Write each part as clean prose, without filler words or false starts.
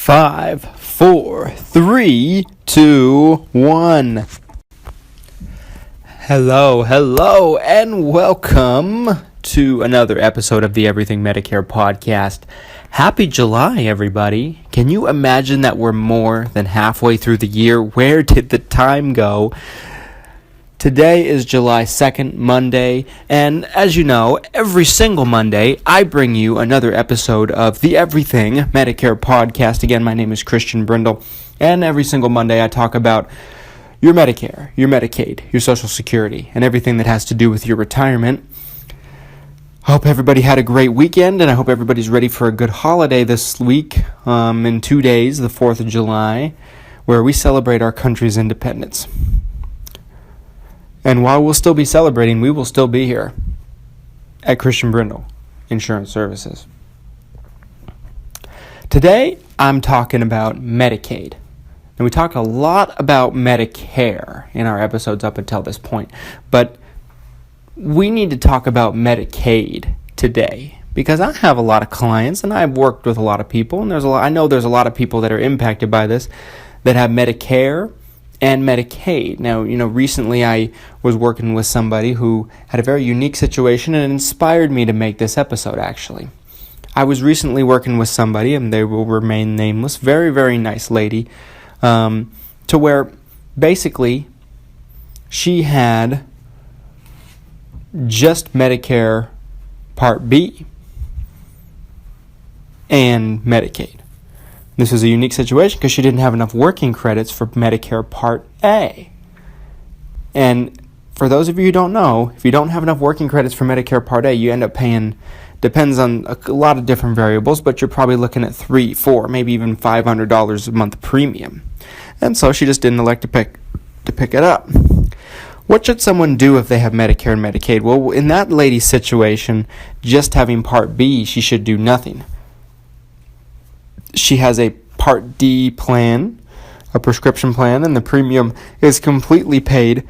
5, 4, 3, 2, 1. Hello, and welcome to another episode of the Everything Medicare Podcast. Happy July, everybody. Can you imagine that we're more than halfway through the year? Where did the time go? Today is July 2nd, Monday, and as you know, every single Monday, I bring you another episode of the Everything Medicare Podcast. Again, my name is Christian Brindle, and every single Monday I talk about your Medicare, your Medicaid, your Social Security, and everything that has to do with your retirement. I hope everybody had a great weekend, and I hope everybody's ready for a good holiday this week, in 2 days, the 4th of July, where we celebrate our country's independence. And while we'll still be celebrating, we will still be here at Christian Brindle Insurance Services. Today, I'm talking about Medicaid. And we talk a lot about Medicare in our episodes up until this point. But we need to talk about Medicaid today. Because I have a lot of clients, and I've worked with a lot of people, and I know there's a lot of people that are impacted by this that have Medicare and Medicaid. Now, recently I was working with somebody who had a very unique situation and it inspired me to make this episode, actually. I was recently working with somebody, and they will remain nameless, very, very nice lady, to where basically she had just Medicare Part B and Medicaid. This was a unique situation because she didn't have enough working credits for Medicare Part A. And for those of you who don't know, if you don't have enough working credits for Medicare Part A, you end up paying, depends on a lot of different variables, but you're probably looking at $300, $400, maybe even $500 a month premium. And so she just didn't elect to pick it up. What should someone do if they have Medicare and Medicaid? Well, in that lady's situation, just having Part B, she should do nothing. She has a Part D plan, a prescription plan, and the premium is completely paid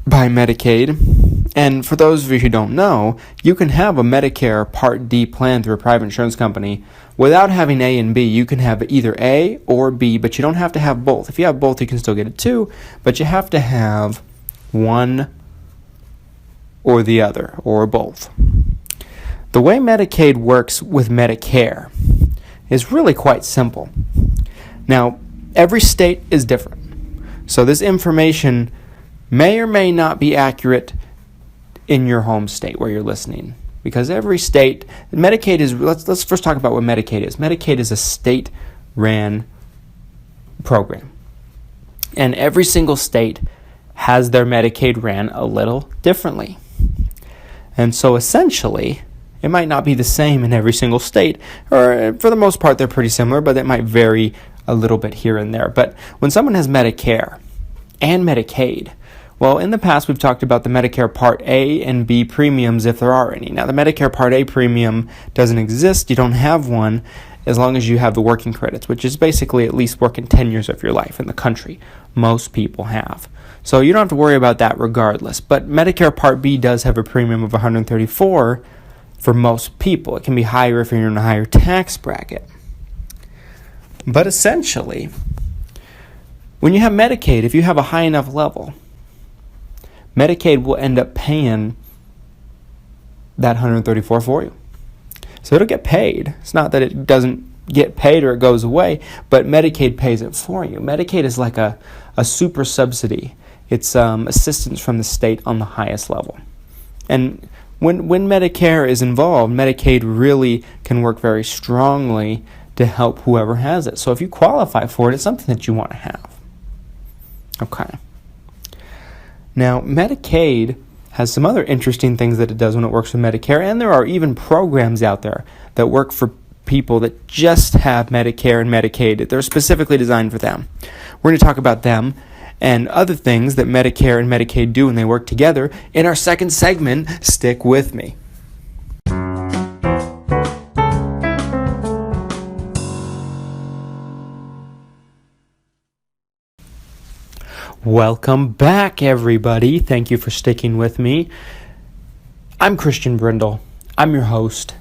by Medicaid. And for those of you who don't know, you can have a Medicare Part D plan through a private insurance company without having A and B. You can have either A or B, but you don't have to have both. If you have both, you can still get it too, but you have to have one or the other, or both. The way Medicaid works with Medicare is really quite simple. Now, every state is different. So this information may or may not be accurate in your home state where you're listening. Because every state, Medicaid is, let's first talk about what Medicaid is. Medicaid is a state-ran program. And every single state has their Medicaid ran a little differently. And so essentially, it might not be the same in every single state, or for the most part they're pretty similar, but it might vary a little bit here and there. But when someone has Medicare and Medicaid, well, in the past we've talked about the Medicare Part A and B premiums if there are any. Now the Medicare Part A premium doesn't exist, you don't have one, as long as you have the working credits, which is basically at least working 10 years of your life in the country. Most people have. So you don't have to worry about that regardless. But Medicare Part B does have a premium of $134 for most people. It can be higher if you're in a higher tax bracket. But essentially, when you have Medicaid, if you have a high enough level, Medicaid will end up paying that $134 for you. So it'll get paid. It's not that it doesn't get paid or it goes away, but Medicaid pays it for you. Medicaid is like a super subsidy. It's assistance from the state on the highest level. And when Medicare is involved, Medicaid really can work very strongly to help whoever has it. So if you qualify for it, it's something that you want to have. Okay. Now, Medicaid has some other interesting things that it does when it works with Medicare, and there are even programs out there that work for people that just have Medicare and Medicaid. They're specifically designed for them. We're going to talk about them and other things that Medicare and Medicaid do when they work together in our second segment. Stick with me. Welcome back, everybody. Thank you for sticking with me. I'm Christian Brindle. I'm your host.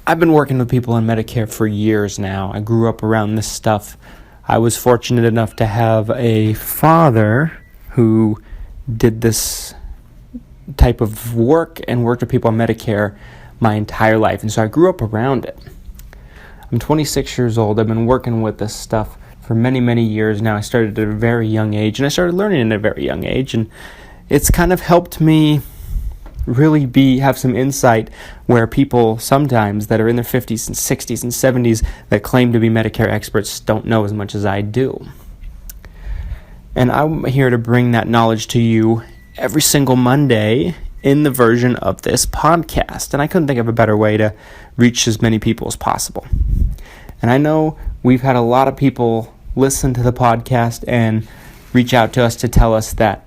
I've been working with people on Medicare for years now. I grew up around this stuff. I was fortunate enough to have a father who did this type of work and worked with people on Medicare my entire life. And so I grew up around it. I'm 26 years old. I've been working with this stuff for many, many years now. I started at a very young age, and I started learning at a very young age, and it's kind of helped me really have some insight where people sometimes that are in their 50s and 60s and 70s that claim to be Medicare experts don't know as much as I do. And I'm here to bring that knowledge to you every single Monday in the version of this podcast. And I couldn't think of a better way to reach as many people as possible. And I know we've had a lot of people listen to the podcast and reach out to us to tell us that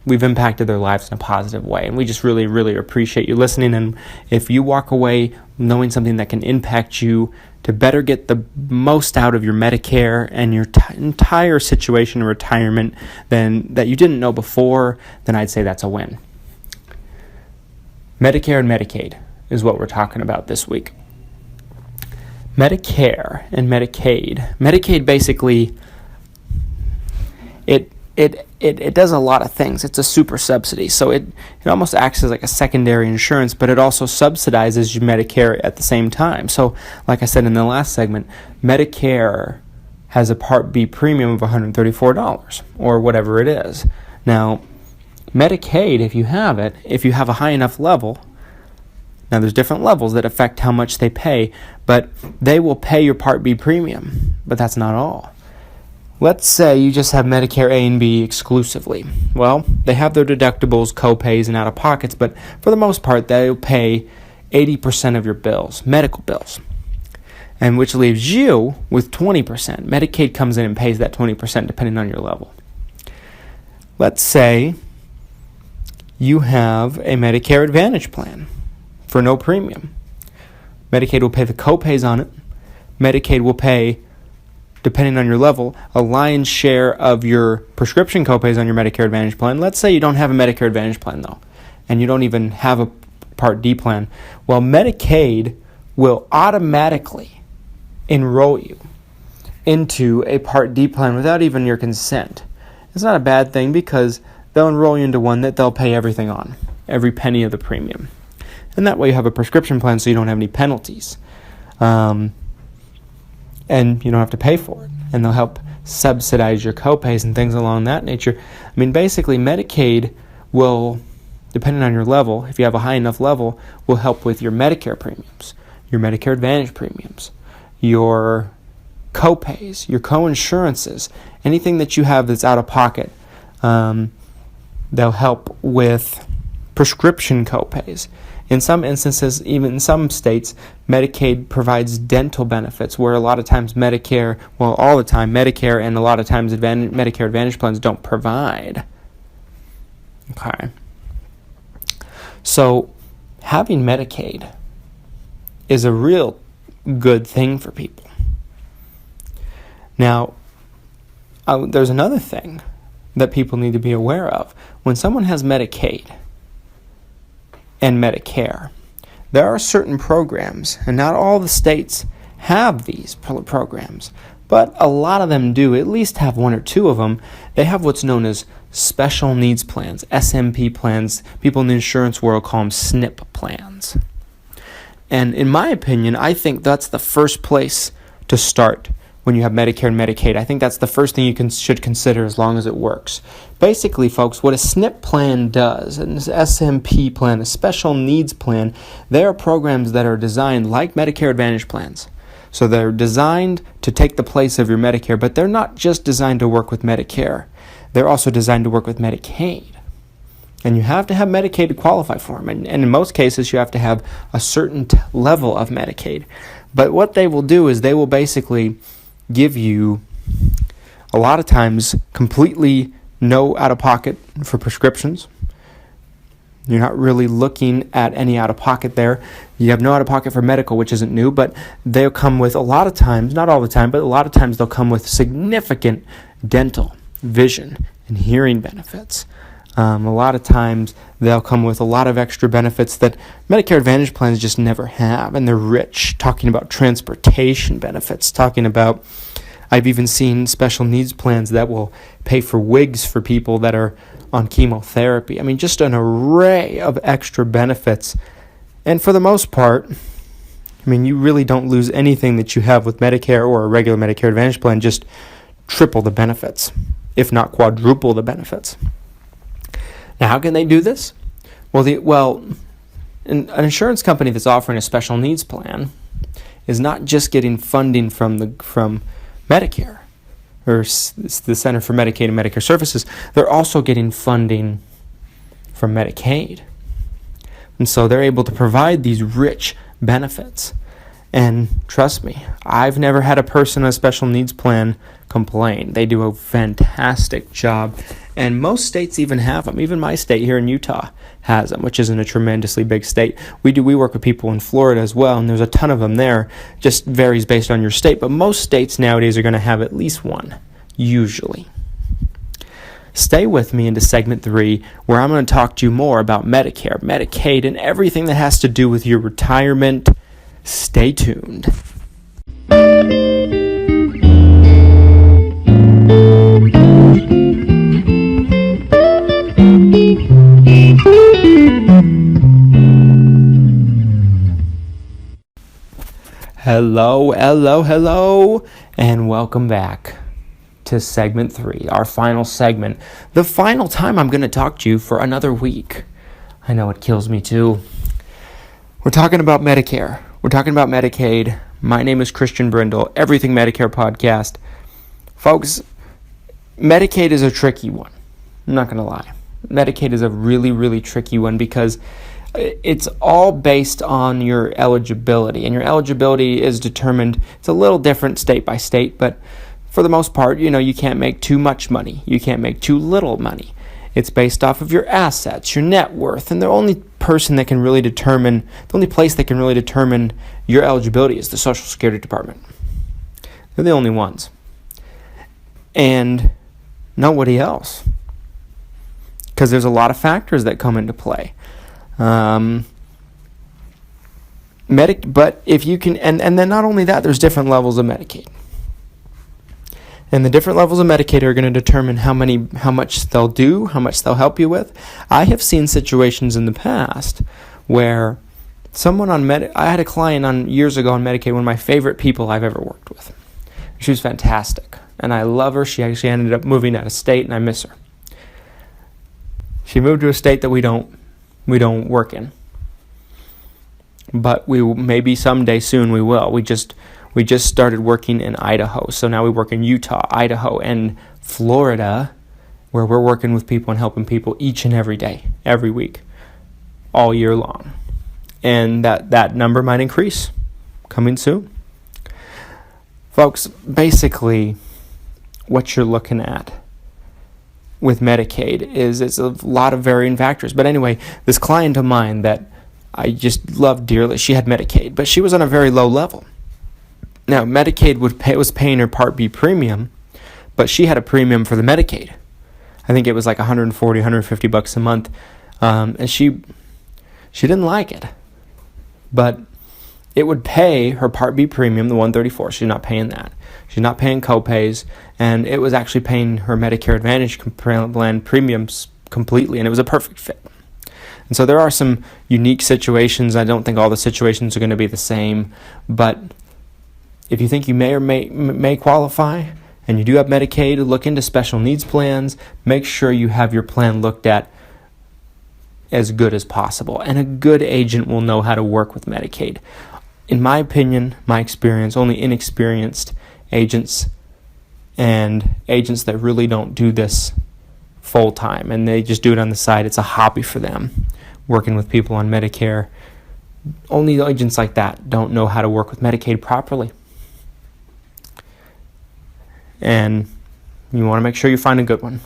we've impacted their lives in a positive way. And we just really, really appreciate you listening. And if you walk away knowing something that can impact you to better get the most out of your Medicare and your entire situation in retirement than that you didn't know before, then I'd say that's a win. Medicare and Medicaid is what we're talking about this week. Medicare and Medicaid. Medicaid basically, it does a lot of things. It's a super subsidy. So it almost acts as like a secondary insurance, but it also subsidizes your Medicare at the same time. So like I said in the last segment, Medicare has a Part B premium of $134 or whatever it is. Now, Medicaid, if you have a high enough level, now there's different levels that affect how much they pay, but they will pay your Part B premium, but that's not all. Let's say you just have Medicare A and B exclusively. Well, they have their deductibles, co-pays, and out-of-pockets, but for the most part, they'll pay 80% of your bills, medical bills, and which leaves you with 20%. Medicaid comes in and pays that 20% depending on your level. Let's say you have a Medicare Advantage plan for no premium. Medicaid will pay the co-pays on it. Medicaid will pay, depending on your level, a lion's share of your prescription co-pays on your Medicare Advantage plan. Let's say you don't have a Medicare Advantage plan, though, and you don't even have a Part D plan. Well, Medicaid will automatically enroll you into a Part D plan without even your consent. It's not a bad thing because they'll enroll you into one that they'll pay everything on, every penny of the premium. And that way you have a prescription plan so you don't have any penalties. And you don't have to pay for it. And they'll help subsidize your copays and things along that nature. I mean, basically, Medicaid will, depending on your level, if you have a high enough level, will help with your Medicare premiums, your Medicare Advantage premiums, your copays, your co-insurances, anything that you have that's out of pocket. They'll help with prescription copays. In some instances, even in some states, Medicaid provides dental benefits, where a lot of times Medicare, well, all the time, Medicare and a lot of times Medicare Advantage plans don't provide. Okay. So, having Medicaid is a real good thing for people. Now, there's another thing that people need to be aware of. When someone has Medicaid and Medicare, there are certain programs, and not all the states have these programs, but a lot of them do, at least have one or two of them. They have what's known as special needs plans, SMP plans. People in the insurance world call them SNP plans. And in my opinion, I think that's the first place to start when you have Medicare and Medicaid. I think that's the first thing you should consider as long as it works. Basically, folks, what a SNP plan does, an SMP plan, a special needs plan, they are programs that are designed like Medicare Advantage plans. So they're designed to take the place of your Medicare, but they're not just designed to work with Medicare. They're also designed to work with Medicaid. And you have to have Medicaid to qualify for them. And in most cases, you have to have a certain level of Medicaid. But what they will do is they will basically give you, a lot of times, completely no out-of-pocket for prescriptions. You're not really looking at any out-of-pocket there. You have no out-of-pocket for medical, which isn't new, but they'll come with, a lot of times, not all the time, but a lot of times they'll come with significant dental, vision, and hearing benefits. A lot of times they'll come with a lot of extra benefits that Medicare Advantage plans just never have, and they're rich, talking about transportation benefits, talking about, I've even seen special needs plans that will pay for wigs for people that are on chemotherapy. I mean, just an array of extra benefits. And for the most part, I mean, you really don't lose anything that you have with Medicare or a regular Medicare Advantage plan, just triple the benefits, if not quadruple the benefits. Now, how can they do this? Well, an insurance company that's offering a special needs plan is not just getting funding from Medicare or the Center for Medicaid and Medicare Services. They're also getting funding from Medicaid, and so they're able to provide these rich benefits. And trust me, I've never had a person on a special needs plan complain. They do a fantastic job. And most states even have them. Even my state here in Utah has them, which isn't a tremendously big state. We work with people in Florida as well, and there's a ton of them there. Just varies based on your state. But most states nowadays are going to have at least one, usually. Stay with me into segment 3, where I'm going to talk to you more about Medicare, Medicaid, and everything that has to do with your retirement. Stay tuned. Hello, and welcome back to segment 3, our final segment. The final time I'm going to talk to you for another week. I know it kills me too. We're talking about Medicare. We're talking about Medicaid. My name is Christian Brindle, Everything Medicare Podcast. Folks, Medicaid is a tricky one. I'm not going to lie. Medicaid is a really, really tricky one because it's all based on your eligibility, and your eligibility is determined. It's a little different state by state, but for the most part, you can't make too much money. You can't make too little money. It's based off of your assets, your net worth, and the only place that can really determine your eligibility is the Social Security Department. They're the only ones. And nobody else. Because there's a lot of factors that come into play. But if you can, and then not only that, there's different levels of Medicaid. And the different levels of Medicaid are going to determine how much they'll do, how much they'll help you with. I have seen situations in the past where someone I had a client years ago on Medicaid, one of my favorite people I've ever worked with. She was fantastic, and I love her. She actually ended up moving out of state, and I miss her. She moved to a state that we don't work in, but maybe someday soon we will. We just started working in Idaho, so now we work in Utah, Idaho, and Florida, where we're working with people and helping people each and every day, every week, all year long. And that number might increase coming soon. Folks, basically what you're looking at with Medicaid is it's a lot of varying factors. But anyway, this client of mine that I just loved dearly, she had Medicaid, but she was on a very low level. Now, Medicaid was paying her Part B premium, but she had a premium for the Medicaid. I think it was like $140, $150 a month, and she didn't like it. But it would pay her Part B premium, the $134. She's not paying that. She's not paying copays, and it was actually paying her Medicare Advantage plan premiums completely, and it was a perfect fit. And so there are some unique situations. I don't think all the situations are going to be the same, but if you think you may or may qualify, and you do have Medicaid, look into special needs plans. Make sure you have your plan looked at as good as possible. And a good agent will know how to work with Medicaid. In my opinion, my experience, only inexperienced agents and agents that really don't do this full time, and they just do it on the side. It's a hobby for them, working with people on Medicare. Only agents like that don't know how to work with Medicaid properly. And you want to make sure you find a good one.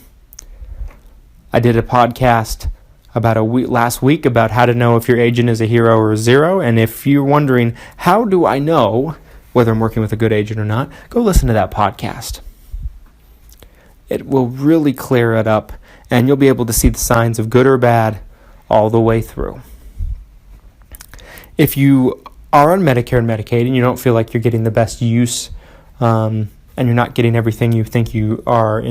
I did a podcast about last week about how to know if your agent is a hero or a zero. And if you're wondering, how do I know whether I'm working with a good agent or not, go listen to that podcast. It will really clear it up, And you'll be able to see the signs of good or bad all the way through. If you are on Medicare and Medicaid and you don't feel like you're getting the best use, and you're not getting everything you think you are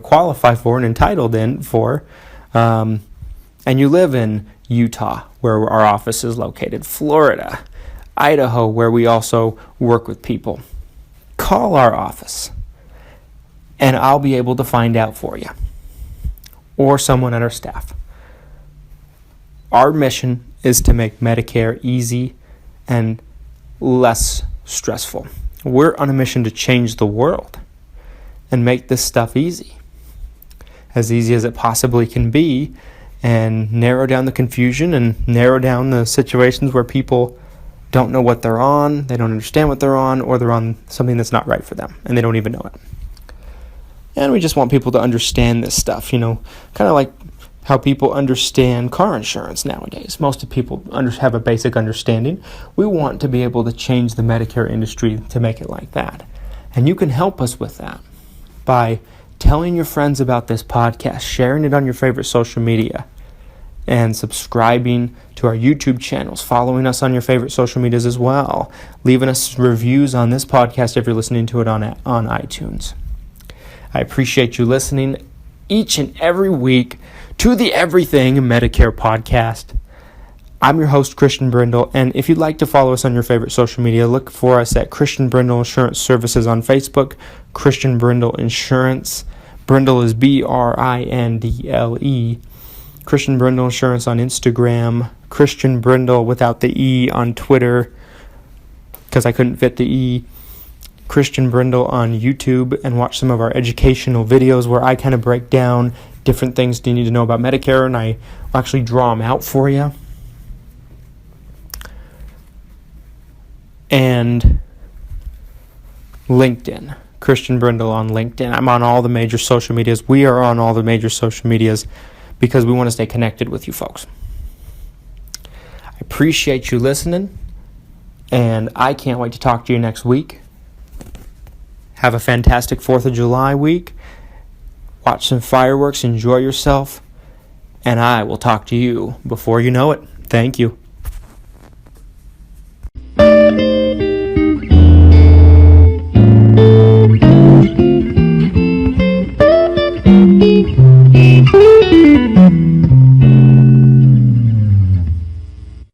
qualify for and entitled in for, and you live in Utah, where our office is located, Florida, Idaho, where we also work with people, call our office, and I'll be able to find out for you, or someone on our staff. Our mission is to make Medicare easy and less stressful. We're on a mission to change the world and make this stuff easy as it possibly can be, and narrow down the confusion and narrow down the situations where people don't know what they're on, they don't understand what they're on, or they're on something that's not right for them and they don't even know it. And we just want people to understand this stuff, kind of like how people understand car insurance nowadays. Most people have a basic understanding. We want to be able to change the Medicare industry to make it like that. And you can help us with that by telling your friends about this podcast, sharing it on your favorite social media, and subscribing to our YouTube channels, following us on your favorite social medias as well, leaving us reviews on this podcast if you're listening to it on iTunes. I appreciate you listening each and every week to the Everything Medicare Podcast. I'm your host, Christian Brindle, and if you'd like to follow us on your favorite social media, look for us at Christian Brindle Insurance Services on Facebook, Christian Brindle Insurance. Brindle is Brindle. Christian Brindle Insurance on Instagram, Christian Brindle without the E on Twitter, because I couldn't fit the E. Christian Brindle on YouTube, and watch some of our educational videos where I kind of break down different things you need to know about Medicare, and I actually draw them out for you. And LinkedIn, Christian Brindle on LinkedIn. I'm on all the major social medias. We are on all the major social medias because we want to stay connected with you folks. I appreciate you listening, and I can't wait to talk to you next week. Have a fantastic 4th of July week. Watch some fireworks, enjoy yourself, and I will talk to you before you know it. Thank you.